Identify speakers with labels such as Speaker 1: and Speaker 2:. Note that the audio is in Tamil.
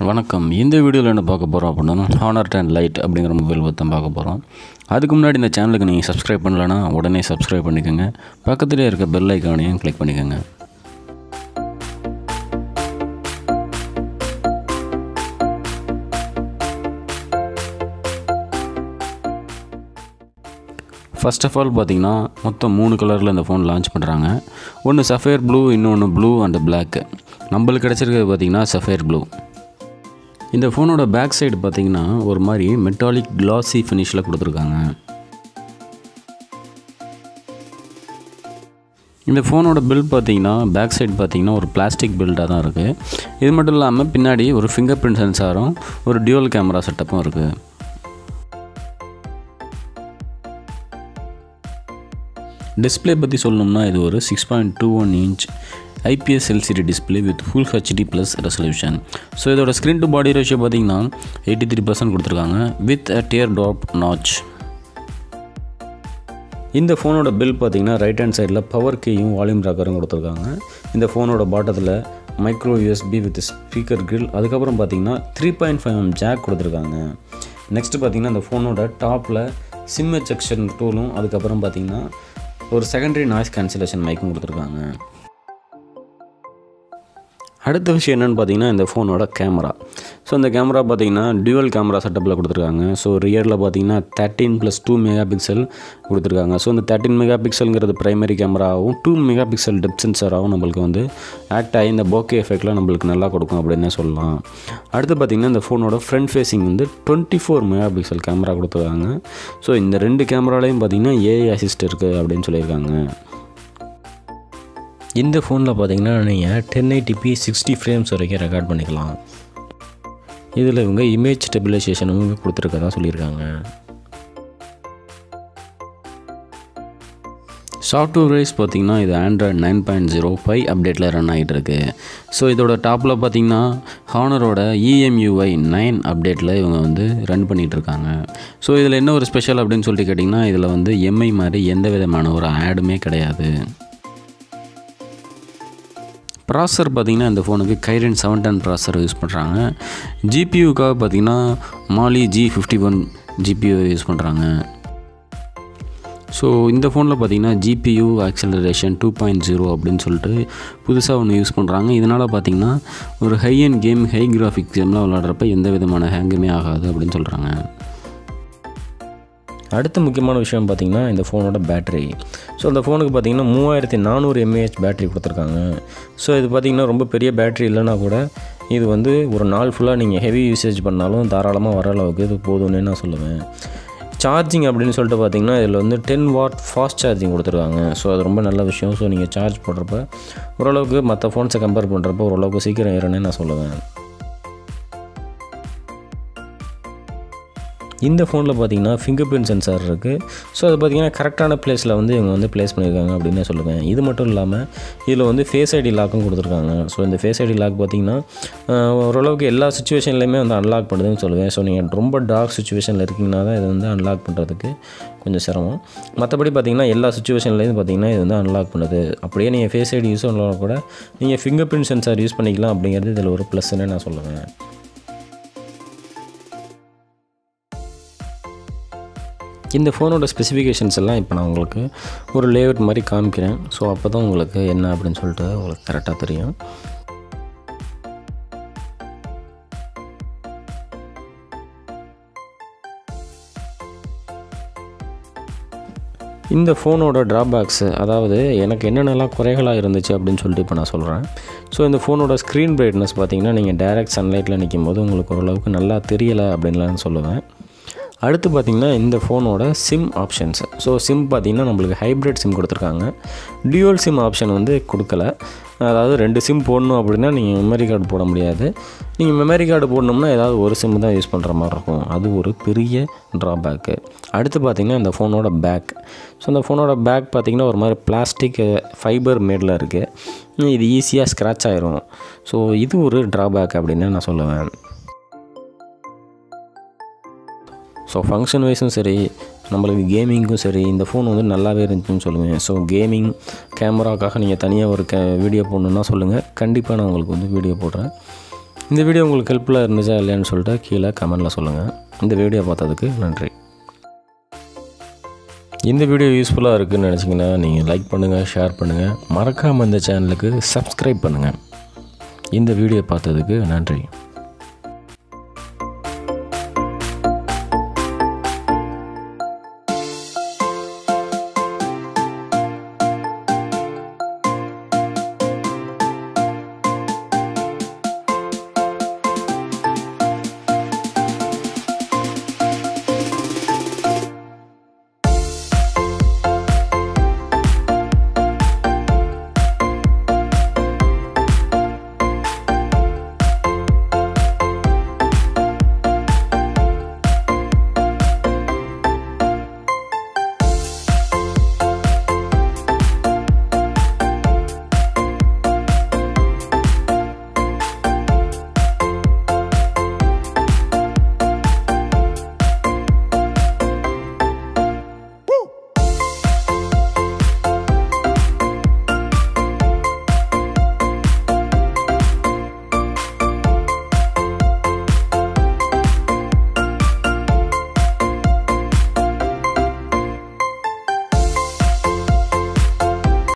Speaker 1: வணக்கம். இந்த வீடியோவில் என்ன பார்க்க போகிறோம் அப்படின்னா ஹானர் 10 லைட் அப்படிங்கிற மொபைல் பற்றி தான் பார்க்க போகிறோம். அதுக்கு முன்னாடி இந்த சேனலுக்கு நீங்கள் சப்ஸ்கிரைப் பண்ணலன்னா உடனே சப்ஸ்கிரைப் பண்ணிக்கோங்க. பக்கத்துலேயே இருக்க பெல் ஐக்கானையும் கிளிக் பண்ணிக்கோங்க. ஃபர்ஸ்ட் ஆஃப் ஆல் பார்த்தீங்கன்னா மொத்தம் 3 கலரில் இந்த ஃபோன் லான்ச் பண்ணுறாங்க. ஒன்று சஃபயர் ப்ளூ, இன்னொன்று ப்ளூ அண்ட் பிளாக். நம்மளுக்கு கிடச்சிருக்கிறது பார்த்திங்கன்னா சஃபயர் ப்ளூ. இந்த ஃபோனோட பேக் சைடு பார்த்திங்கன்னா ஒரு மாதிரி மெட்டாலிக் கிளாஸி ஃபினிஷில் கொடுத்துருக்காங்க. இந்த ஃபோனோட பில்ட் பார்த்திங்கன்னா பேக் சைடு பார்த்திங்கன்னா ஒரு பிளாஸ்டிக் பில்டாக தான் இருக்குது. இது மட்டும் இல்லாமல் பின்னாடி ஒரு ஃபிங்கர் பிரிண்ட் சென்சாரும் ஒரு டியூவல் கேமரா செட்டப்பும் இருக்குது. டிஸ்பிளே பற்றி சொல்லணும்னா இது ஒரு 6.21 inch IPS LCD display with full HD plus resolution. So இதோட ஸ்க்ரீன் டு பாடி ரேஷியோ பார்த்திங்கன்னா 83% கொடுத்துருக்காங்க with a tear drop notch. இந்த ஃபோனோட பில் பார்த்திங்கன்னா ரைட் ஹேண்ட் சைடில் பவர் கீயும் வால்யூம் ராக்கரும் கொடுத்துருக்காங்க. இந்த ஃபோனோட பாட்டத்தில் micro USB with speaker grill, அதுக்கப்புறம் பார்த்திங்கன்னா 3.5mm ஜாக் கொடுத்துருக்காங்க. நெக்ஸ்ட்டு பார்த்திங்கன்னா இந்த ஃபோனோட டாப்பில் சிம் எஜெக்ஷன் டூலும், அதுக்கப்புறம் பார்த்திங்கன்னா ஒரு செகண்டரி நாய்ஸ் கேன்சலேஷன் மைக்கும் கொடுத்துருக்காங்க. அடுத்த விஷயம் என்னென்னு பார்த்தீங்கன்னா இந்த ஃபோனோட கேமரா. ஸோ இந்த கேமரா பார்த்திங்கன்னா டியூவல் கேமரா செட்டப்பில் கொடுத்துருக்காங்க. ஸோ ரியரில் பார்த்திங்கன்னா 13+2 மெகா பிக்சல் கொடுத்துருக்காங்க. ஸோ இந்த 13 மெகா பிக்சலுங்கிறது ப்ரைமரி கேமராவும் 2 மெகா பிக்சல் டெப்த் சென்சராகவும் நம்மளுக்கு வந்து ஆக்ட் ஆகி இந்த போக்கே எஃபெக்ட்லாம் நம்மளுக்கு நல்லா கொடுக்கும் அப்படின்னு சொல்லலாம். அடுத்து பார்த்திங்கன்னா இந்த ஃபோனோட ஃப்ரண்ட் ஃபேஸிங் வந்து 24 மெகா பிக்சல் கேமரா கொடுத்துருக்காங்க. ஸோ இந்த 2 கேமராலையும் பார்த்திங்கன்னா AI அசிஸ்ட் இருக்குது அப்படின்னு சொல்லியிருக்காங்க. இந்த ஃபோனில் பார்த்தீங்கன்னா நீங்கள் 1080p 60 ஃப்ரேம்ஸ் வரைக்கும் ரெக்கார்ட் பண்ணிக்கலாம். இதில் இவங்க இமேஜ் ஸ்டெபிலைசேஷனும் கொடுத்துருக்கதான் சொல்லியிருக்காங்க. சாஃப்ட்வேர் வைஸ் பார்த்திங்கன்னா இது Android 9.05 அப்டேட்டில் ரன் ஆகிட்டு இருக்கு. ஸோ இதோட டாப்பில் பார்த்திங்கன்னா ஹானரோட EMUI 9 அப்டேட்டில் இவங்க வந்து ரன் பண்ணிகிட்ருக்காங்க. ஸோ இதில் என்ன ஒரு ஸ்பெஷல் அப்படின்னு சொல்லிட்டு கேட்டிங்கன்னா இதில் வந்து MI மாதிரி எந்த விதமான ஒரு ஆடுமே கிடையாது. ப்ராசஸர் பார்த்திங்கன்னா இந்த ஃபோனுக்கு கைரன் 710 ப்ராசஸர் யூஸ் பண்ணுறாங்க. GPUக்காக பார்த்திங்கன்னா மாலி G51 GPU யூஸ் பண்ணுறாங்க. ஸோ இந்த ஃபோனில் பார்த்திங்கன்னா GPU ஆக்சலரேஷன் 2.0 அப்படின்னு சொல்லிட்டு புதுசாக ஒன்று யூஸ் பண்ணுறாங்க. இதனால் பார்த்திங்கன்னா ஒரு high and game, high graphic கேம்லாம் விளாட்றப்ப எந்த விதமான ஹேங்குமே ஆகாது அப்படின்னு சொல்கிறாங்க. அடுத்த முக்கியமான விஷயம் பார்த்திங்கன்னா இந்த ஃபோனோட பேட்டரி. ஸோ இந்த ஃபோனுக்கு பார்த்திங்கன்னா 3400 mAh பேட்டரி கொடுத்துருக்காங்க. ஸோ இது பார்த்திங்கன்னா ரொம்ப பெரிய பேட்டரி இல்லைனா கூட இது வந்து ஒரு நாள் ஃபுல்லாக நீங்கள் ஹெவி யூசேஜ் பண்ணாலும் தாராளமாக வர அளவுக்கு இது போதும்னு நான் சொல்லுவேன். சார்ஜிங் அப்படின்னு சொல்லிட்டு பார்த்திங்கன்னா இதில் வந்து 10 வாட் ஃபாஸ்ட் சார்ஜிங் கொடுத்துருக்காங்க. ஸோ அது ரொம்ப நல்ல விஷயம். ஸோ நீங்கள் சார்ஜ் போடுறப்ப ஓரளவுக்கு மற்ற ஃபோன்ஸை கம்பேர் பண்ணுறப்போ ஓரளவுக்கு சீக்கிரம் ஏறும்னு நான் சொல்லுவேன். இந்த ஃபோனில் பார்த்திங்கன்னா ஃபிங்கர் பிரிண்ட் சென்சார் இருக்குது. ஸோ அது பார்த்திங்கன்னா கரெக்டான பிளேஸில் வந்து இவங்க வந்து ப்ளேஸ் பண்ணியிருக்காங்க அப்படின்னு சொல்லுவேன். இது மட்டும் இல்லாமல் இதில் வந்து ஃபேஸ் ஐடி லாக்கும் கொடுத்துருக்காங்க. ஸோ இந்த ஃபேஸ் ஐடி லாக் பார்த்திங்கன்னா ஓரளவுக்கு எல்லா சுச்சுவேஷன்லையுமே வந்து அன்லாக் பண்ணுதுன்னு சொல்லுவேன். ஸோ நீங்கள் ரொம்ப டார்க் சுச்சுவேஷனில் இருக்கீங்கன்னா தான் இதை வந்து அன்லாக் பண்ணுறதுக்கு கொஞ்சம் சிரமம். மற்றபடி பார்த்திங்கன்னா எல்லா சுச்சுவேஷன்லேயும் பார்த்திங்கன்னா இது வந்து அன்லாக் பண்ணுது. அப்படியே நீங்கள் ஃபேஸ் ஐடி யூஸ் பண்ணலாம் கூட நீங்கள் ஃபிங்கர் பிரிண்ட் சென்சார் யூஸ் பண்ணிக்கலாம் அப்படிங்கிறது இதில் ஒரு ப்ளஸ்ன்னு நான் சொல்லுவேன். இந்த ஃபோனோட ஸ்பெசிஃபிகேஷன்ஸ் எல்லாம் இப்போ நான் உங்களுக்கு ஒரு லேஅவுட் மாதிரி காமிக்கிறேன். ஸோ அப்போ தான் உங்களுக்கு என்ன அப்படின்னு சொல்லிட்டு உங்களுக்கு கரெக்டாக தெரியும். இந்த ஃபோனோட ட்ராபேக்ஸு, அதாவது எனக்கு என்னென்னலாம் குறைகளாக இருந்துச்சு அப்படின்னு சொல்லிட்டு இப்போ நான் சொல்கிறேன். ஸோ இந்த ஃபோனோட ஸ்க்ரீன் பிரைட்னஸ் பார்த்திங்கன்னா நீங்கள் டைரக்ட் சன்லைட்டில் நிற்கும் போது உங்களுக்கு ஓரளவுக்கு நல்லா தெரியலை அப்படின்லாம் சொல்லுவேன். அடுத்து பார்த்திங்கன்னா இந்த ஃபோனோட சிம் ஆப்ஷன்ஸ். ஸோ சிம் பார்த்திங்கன்னா நம்மளுக்கு ஹைப்ரிட் சிம் கொடுத்துருக்காங்க. டியூவல் சிம் ஆப்ஷன் வந்து கொடுக்கல. அதாவது 2 சிம் போடணும் அப்படின்னா நீங்கள் மெமரி கார்டு போட முடியாது. நீங்கள் மெமரி கார்டு போடணும்னா ஏதாவது ஒரு சிம் தான் யூஸ் பண்ணுற மாதிரி இருக்கும். அது ஒரு பெரிய ட்ராபேக்கு. அடுத்து பார்த்திங்கன்னா இந்த ஃபோனோட பேக். ஸோ இந்த ஃபோனோட பேக் பார்த்திங்கன்னா ஒரு மாதிரி பிளாஸ்டிக் ஃபைபர் மேடில் இருக்குது. இது ஈஸியாக ஸ்க்ராட்ச் ஆகிரும். ஸோ இது ஒரு ட்ராபேக் அப்படின்னு நான் சொல்லுவேன். ஸோ ஃபங்க்ஷன் வைஸும் சரி, நம்மளுக்கு கேமிங்க்கும் சரி இந்த ஃபோன் வந்து நல்லாவே இருந்துச்சுன்னு சொல்லுவேன். ஸோ கேமிங் கேமராக்காக நீங்கள் தனியாக ஒரு வீடியோ போடணுன்னா சொல்லுங்கள், கண்டிப்பாக நான் உங்களுக்கு வந்து வீடியோ போடுறேன். இந்த வீடியோ உங்களுக்கு ஹெல்ப்ஃபுல்லாக இருந்துச்சா இல்லையான்னு சொல்லிட்டு கீழே கமெண்டில் சொல்லுங்கள். இந்த வீடியோ பார்த்ததுக்கு நன்றி. இந்த வீடியோ யூஸ்ஃபுல்லாக இருக்குதுன்னு நினச்சிங்கன்னா நீங்கள் லைக் பண்ணுங்கள், ஷேர் பண்ணுங்கள், மறக்காமல் இந்த சேனலுக்கு சப்ஸ்கிரைப் பண்ணுங்கள். இந்த வீடியோ பார்த்ததுக்கு நன்றி.